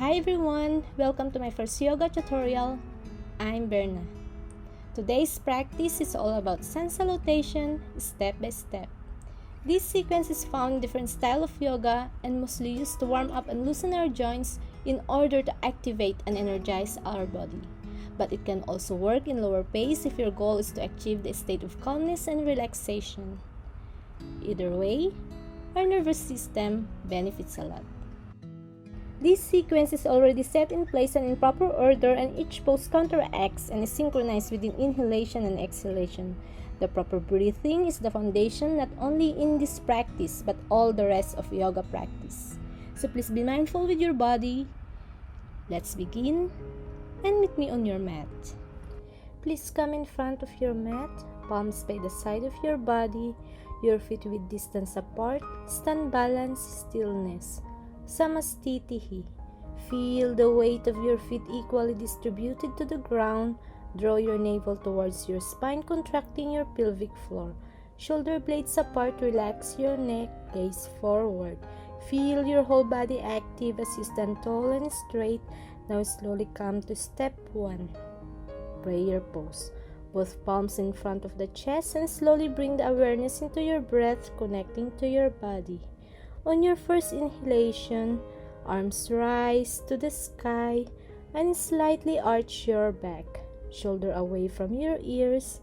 Hi everyone! Welcome to my first yoga tutorial. I'm Berna. Today's practice is all about Sun Salutation, step by step. This sequence is found in different styles of yoga and mostly used to warm up and loosen our joints in order to activate and energize our body. But it can also work in lower pace if your goal is to achieve the state of calmness and relaxation. Either way, our nervous system benefits a lot. This sequence is already set in place and in proper order, and each pose counteracts and is synchronized within inhalation and exhalation. The proper breathing is the foundation not only in this practice but all the rest of yoga practice. So please be mindful with your body. Let's begin and meet me on your mat. Please come in front of your mat, palms by the side of your body, your feet with distance apart, stand balance, stillness. Samastitihi. Feel the weight of your feet equally distributed to the ground. Draw your navel towards your spine, contracting your pelvic floor. Shoulder blades apart, relax your neck, gaze forward. Feel your whole body active as you stand tall and straight. Now slowly come to step 1. Prayer pose. Both palms in front of the chest and slowly bring the awareness into your breath, connecting to your body. On your first inhalation, arms rise to the sky and slightly arch your back, shoulder away from your ears.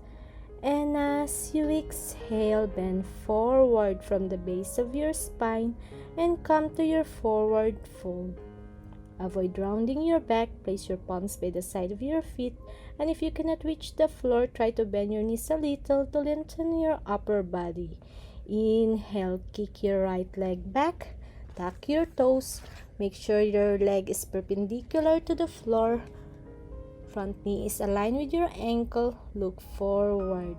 And as you exhale, bend forward from the base of your spine and come to your forward fold. Avoid rounding your back, place your palms by the side of your feet, and if you cannot reach the floor, try to bend your knees a little to lengthen your upper body. Inhale, kick your right leg back, tuck your toes, make sure your leg is perpendicular to the floor, front knee is aligned with your ankle, look forward.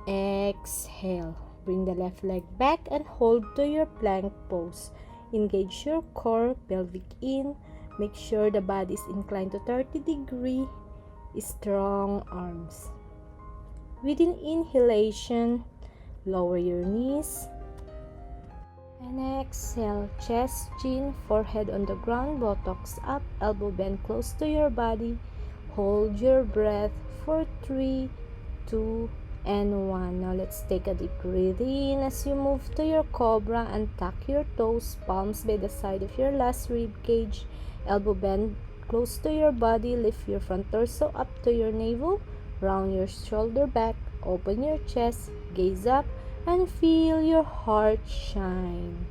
Exhale, bring the left leg back and hold to your plank pose. Engage your core, pelvic in, make sure the body is inclined to 30 degrees, strong arms. Within inhalation, lower your knees and exhale, chest, chin, forehead on the ground, buttocks up, elbow bend close to your body. Hold your breath for 3, 2, and 1. Now let's take a deep breath in as you move to your cobra and tuck your toes, palms by the side of your last rib cage, elbow bend close to your body, lift your front torso up to your navel, round your shoulder back, open your chest, gaze up, and feel your heart shine.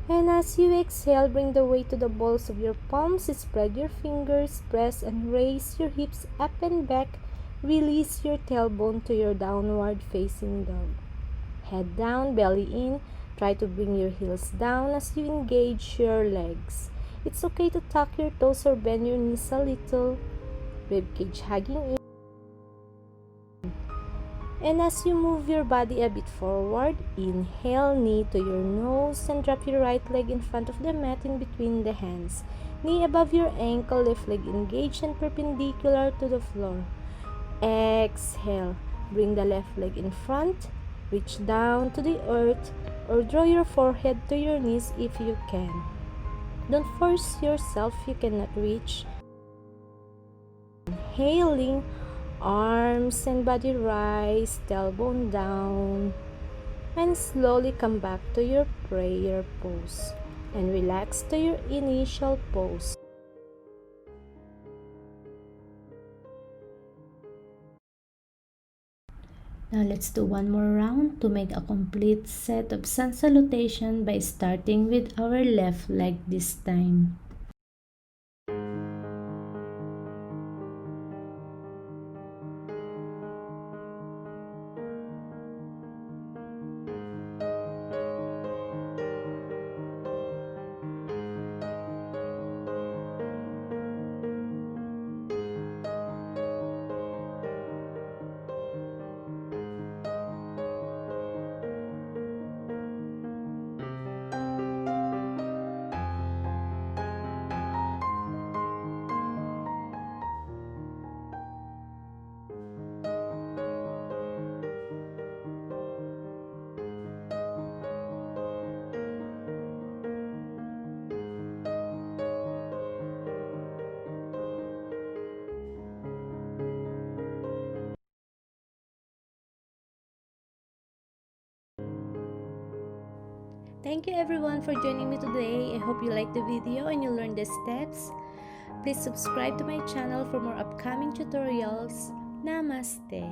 And as you exhale, bring the weight to the balls of your palms, spread your fingers, press and raise your hips up and back, release your tailbone to your downward facing dog. Head down, belly in, try to bring your heels down as you engage your legs. It's okay to tuck your toes or bend your knees a little, ribcage hugging in. And as you move your body a bit forward, inhale, knee to your nose and drop your right leg in front of the mat in between the hands. Knee above your ankle, left leg engaged and perpendicular to the floor. Exhale, bring the left leg in front, reach down to the earth or draw your forehead to your knees if you can. Don't force yourself if you cannot reach. Inhaling, arms and body rise, tailbone down, and slowly come back to your prayer pose and relax to your initial pose. Now let's do one more round to make a complete set of Sun Salutation by starting with our left leg this time. Thank you everyone for joining me today. I hope you liked the video and you learned the steps. Please subscribe to my channel for more upcoming tutorials. Namaste.